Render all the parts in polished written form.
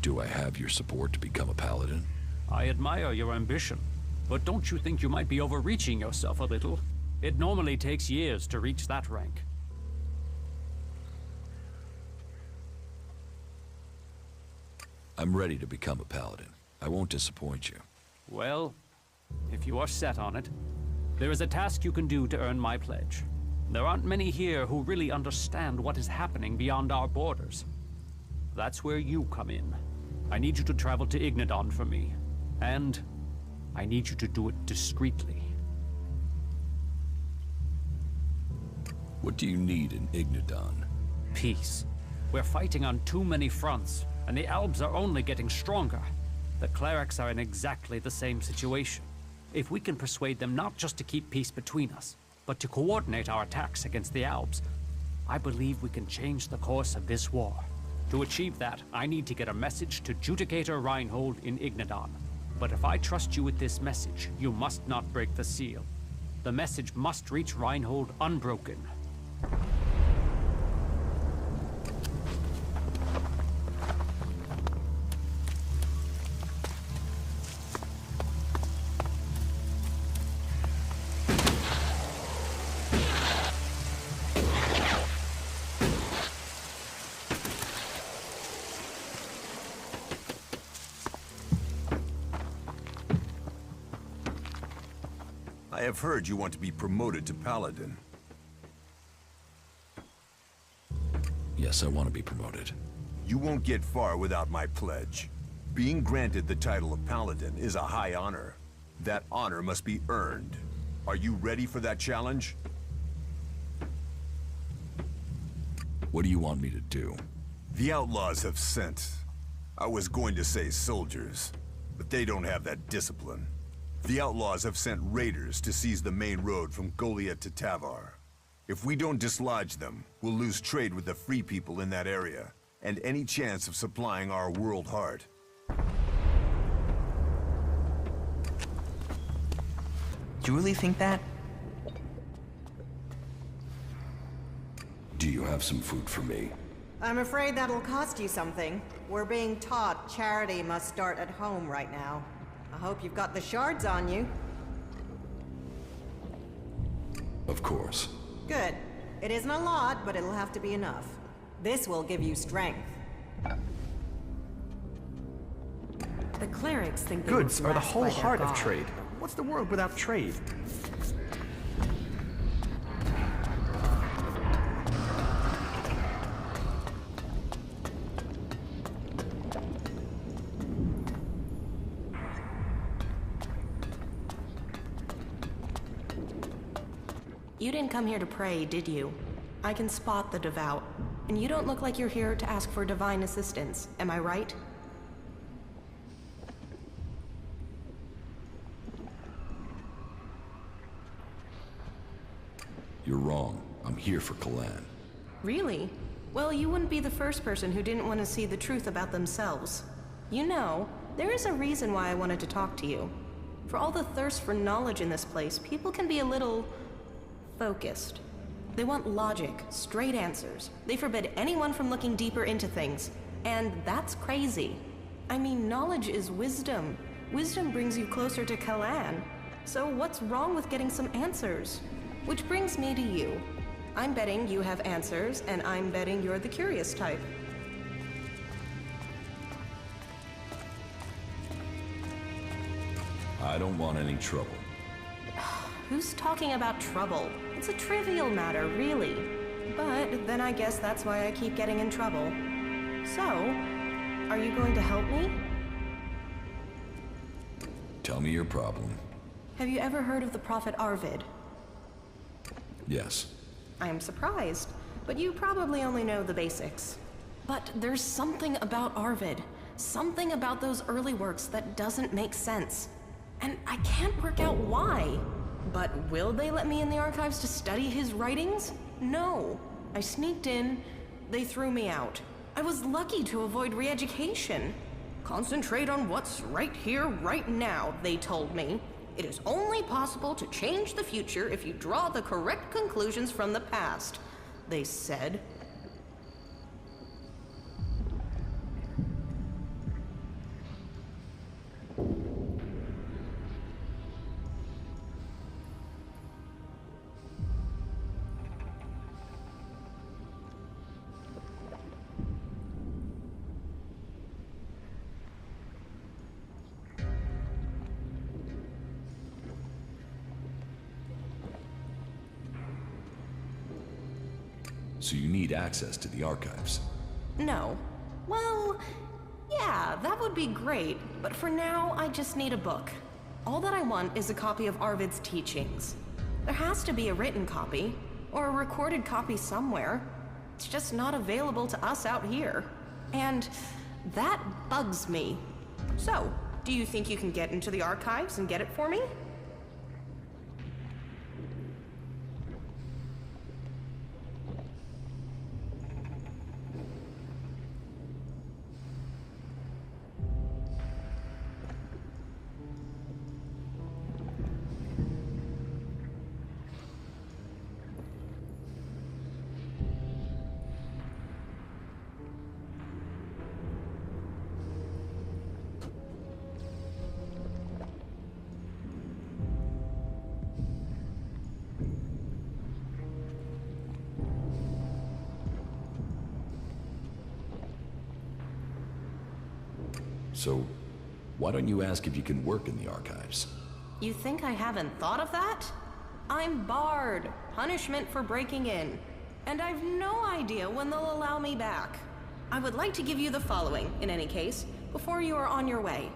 Do I have your support to become a paladin? I admire your ambition, but don't you think you might be overreaching yourself a little? It normally takes years to reach that rank. I'm ready to become a paladin. I won't disappoint you. Well, if you are set on it, there is a task you can do to earn my pledge. There aren't many here who really understand what is happening beyond our borders. That's where you come in. I need you to travel to Ignadon for me, and I need you to do it discreetly. What do you need in Ignadon? Peace. We're fighting on too many fronts, and the Albs are only getting stronger. The clerics are in exactly the same situation. If we can persuade them not just to keep peace between us, but to coordinate our attacks against the Albs, I believe we can change the course of this war. To achieve that, I need to get a message to Judicator Reinhold in Ignadon. But if I trust you with this message, you must not break the seal. The message must reach Reinhold unbroken. I have heard you want to be promoted to Paladin. Yes, I want to be promoted. You won't get far without my pledge. Being granted the title of Paladin is a high honor. That honor must be earned. Are you ready for that challenge? What do you want me to do? The outlaws have sent... I was going to say soldiers, but they don't have that discipline. The outlaws have sent raiders to seize the main road from Goliath to Tavar. If we don't dislodge them, we'll lose trade with the free people in that area, and any chance of supplying our world heart. Do you really think that? Do you have some food for me? I'm afraid that'll cost you something. We're being taught charity must start at home right now. I hope you've got the shards on you. Of course. Good. It isn't a lot, but it'll have to be enough. This will give you strength. The clerics think they Goods were are the blessed whole by their heart of god. trade. What's the world without trade? You didn't come here to pray, did you? I can spot the devout. And you don't look like you're here to ask for divine assistance, am I right? You're wrong. I'm here for Kalan. Really? Well, you wouldn't be the first person who didn't want to see the truth about themselves. You know, there is a reason why I wanted to talk to you. For all the thirst for knowledge in this place, people can be a little... focused. They want logic, straight answers. They forbid anyone from looking deeper into things. And that's crazy. I mean, knowledge is wisdom. Wisdom brings you closer to Kalan. So what's wrong with getting some answers? Which brings me to you. I'm betting you have answers, and I'm betting you're the curious type. I don't want any trouble. Who's talking about trouble? It's a trivial matter, really. But then I guess that's why I keep getting in trouble. So, are you going to help me? Tell me your problem. Have you ever heard of the prophet Arvid? Yes. I am surprised, but you probably only know the basics. But there's something about Arvid, something about those early works that doesn't make sense. And I can't work out why. But will they let me in the archives to study his writings? No. I sneaked in, they threw me out. I was lucky to avoid re-education. Concentrate on what's right here, right now, they told me. It is only possible to change the future if you draw the correct conclusions from the past, they said. So you need access to the archives. No. Well, yeah, that would be great, but for now, I just need a book. All that I want is a copy of Arvid's teachings. There has to be a written copy, or a recorded copy somewhere. It's just not available to us out here. And that bugs me. So, do you think you can get into the archives and get it for me? So, why don't you ask if you can work in the archives? You think I haven't thought of that? I'm barred. Punishment for breaking in. And I've no idea when they'll allow me back. I would like to give you the following, in any case, before you are on your way.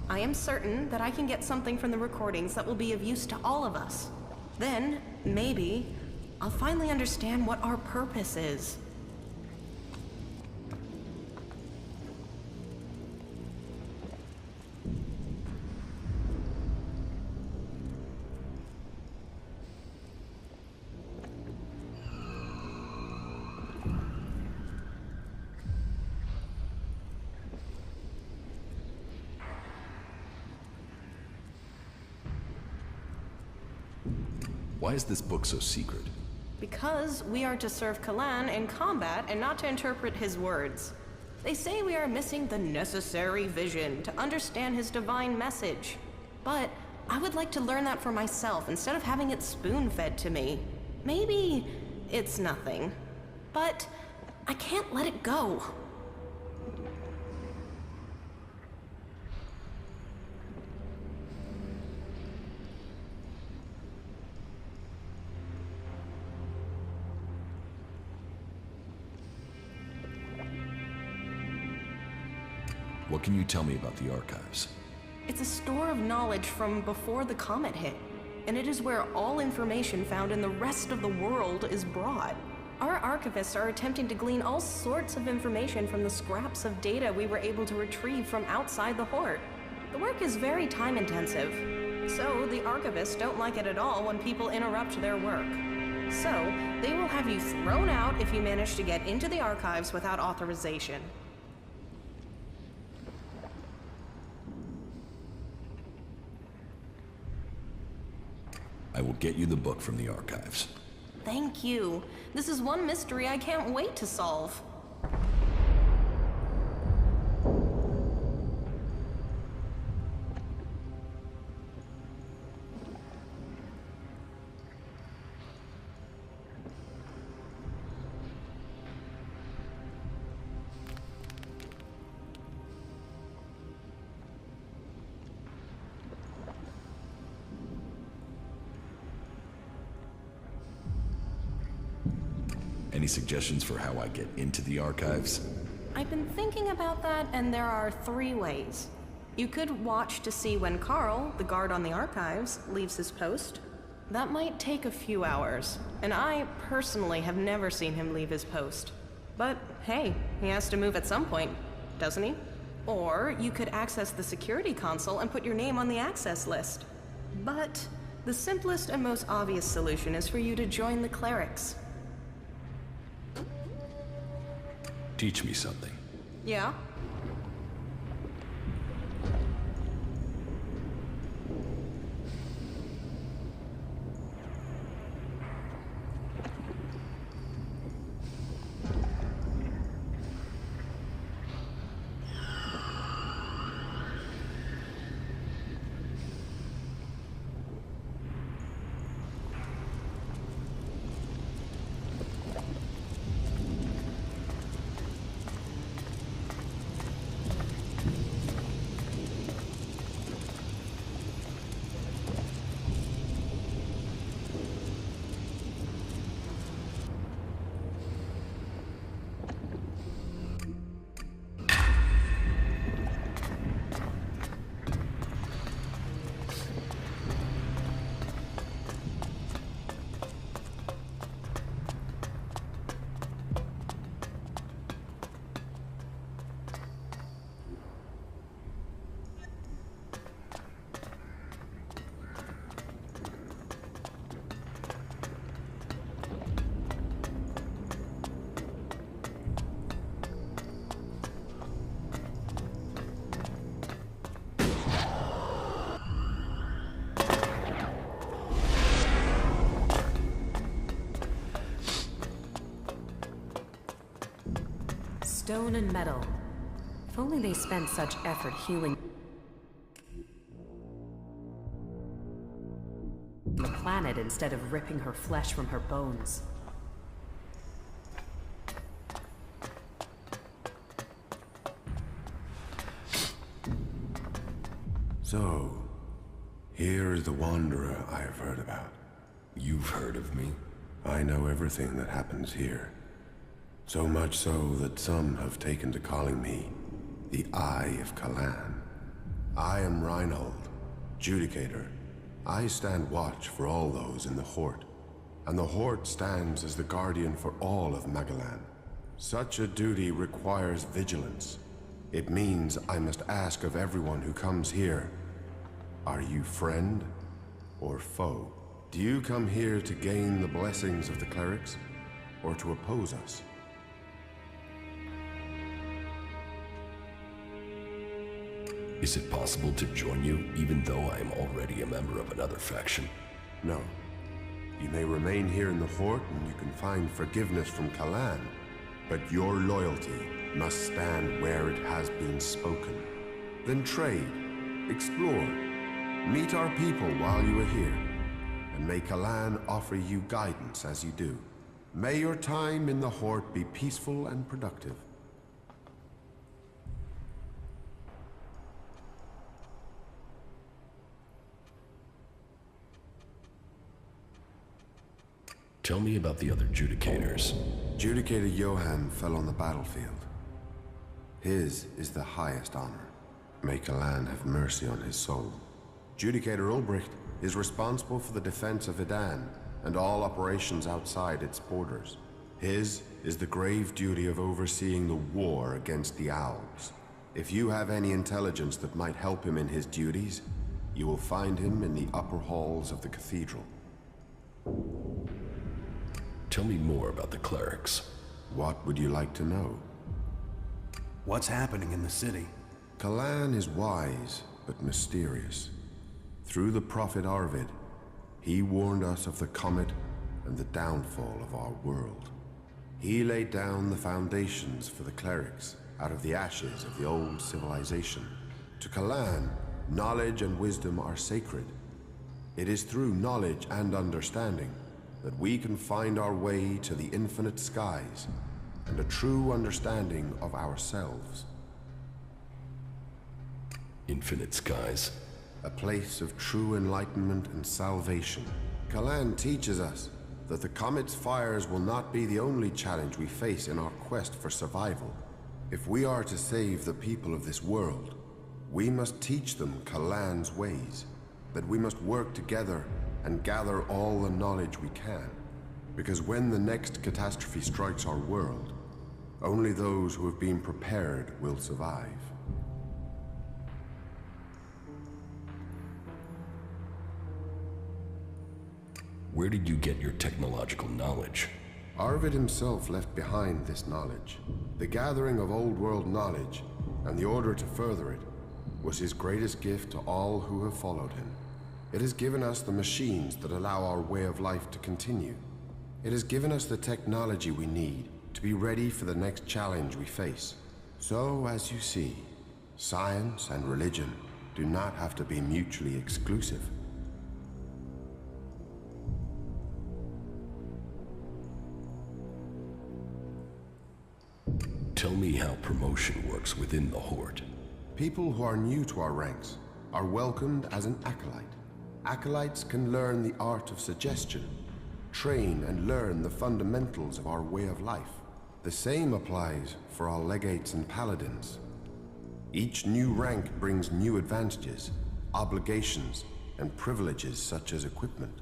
I am certain that I can get something from the recordings that will be of use to all of us. Then, maybe, I'll finally understand what our purpose is. Why is this book so secret? Because we are to serve Kalan in combat and not to interpret his words. They say we are missing the necessary vision to understand his divine message. But I would like to learn that for myself instead of having it spoon-fed to me. Maybe it's nothing, but I can't let it go. What can you tell me about the archives? It's a store of knowledge from before the comet hit, and it is where all information found in the rest of the world is brought. Our archivists are attempting to glean all sorts of information from the scraps of data we were able to retrieve from outside the Horde. The work is very time-intensive, so the archivists don't like it at all when people interrupt their work. So, they will have you thrown out if you manage to get into the archives without authorization. I will get you the book from the archives. Thank you. This is one mystery I can't wait to solve. Any suggestions for how I get into the archives? I've been thinking about that, and there are 3 ways. You could watch to see when Carl, the guard on the archives, leaves his post. That might take a few hours, and I personally have never seen him leave his post. But hey, he has to move at some point, doesn't he? Or you could access the security console and put your name on the access list. But the simplest and most obvious solution is for you to join the clerics. Teach me something. Yeah? Stone and metal. If only they spent such effort healing the planet instead of ripping her flesh from her bones. So, here is the Wanderer I have heard about. You've heard of me? I know everything that happens here. So much so that some have taken to calling me the Eye of Kalan. I am Reinhold, Judicator. I stand watch for all those in the Hort, and the Hort stands as the guardian for all of Magalan. Such a duty requires vigilance. It means I must ask of everyone who comes here, are you friend or foe? Do you come here to gain the blessings of the clerics, or to oppose us? Is it possible to join you, even though I am already a member of another faction? No. You may remain here in the Hort and you can find forgiveness from Kalan, but your loyalty must stand where it has been spoken. Then trade, explore, meet our people while you are here, and may Kalan offer you guidance as you do. May your time in the Hort be peaceful and productive. Tell me about the other Judicators. Judicator Johann fell on the battlefield. His is the highest honor. May Kalan have mercy on his soul. Judicator Ulbricht is responsible for the defense of Idan and all operations outside its borders. His is the grave duty of overseeing the war against the Owls. If you have any intelligence that might help him in his duties, you will find him in the upper halls of the cathedral. Tell me more about the clerics. What would you like to know? What's happening in the city? Kalan is wise, but mysterious. Through the prophet Arvid, he warned us of the comet and the downfall of our world. He laid down the foundations for the clerics out of the ashes of the old civilization. To Kalan, knowledge and wisdom are sacred. It is through knowledge and understanding that we can find our way to the infinite skies and a true understanding of ourselves. Infinite skies? A place of true enlightenment and salvation. Kalan teaches us that the comet's fires will not be the only challenge we face in our quest for survival. If we are to save the people of this world, we must teach them Kalan's ways, that we must work together and gather all the knowledge we can. Because when the next catastrophe strikes our world, only those who have been prepared will survive. Where did you get your technological knowledge? Arvid himself left behind this knowledge. The gathering of old world knowledge, and the order to further it, was his greatest gift to all who have followed him. It has given us the machines that allow our way of life to continue. It has given us the technology we need to be ready for the next challenge we face. So, as you see, science and religion do not have to be mutually exclusive. Tell me how promotion works within the Horde. People who are new to our ranks are welcomed as an acolyte. Acolytes can learn the art of suggestion, train and learn the fundamentals of our way of life. The same applies for our legates and paladins. Each new rank brings new advantages, obligations, and privileges such as equipment.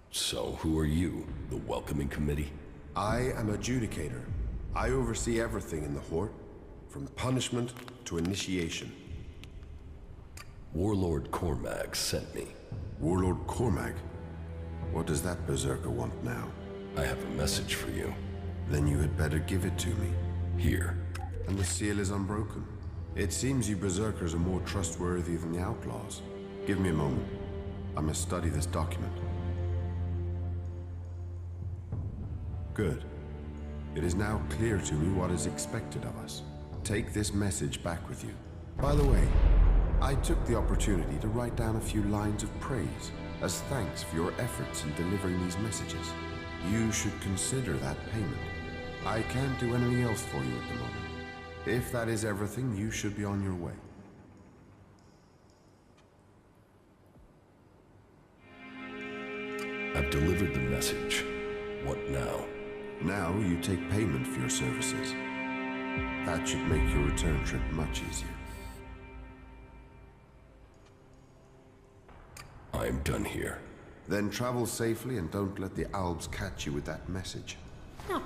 So, who are you? The welcoming committee? I am a Judicator. I oversee everything in the Horde, from punishment to initiation. Warlord Cormag sent me. Warlord Cormag? What does that berserker want now? I have a message for you. Then you had better give it to me. Here. And the seal is unbroken. It seems you berserkers are more trustworthy than the outlaws. Give me a moment. I must study this document. Good. It is now clear to me what is expected of us. Take this message back with you. By the way, I took the opportunity to write down a few lines of praise as thanks for your efforts in delivering these messages. You should consider that payment. I can't do anything else for you at the moment. If that is everything, you should be on your way. I've delivered the message. What now? Now you take payment for your services. That should make your return trip much easier. I'm done here. Then travel safely and don't let the Albs catch you with that message.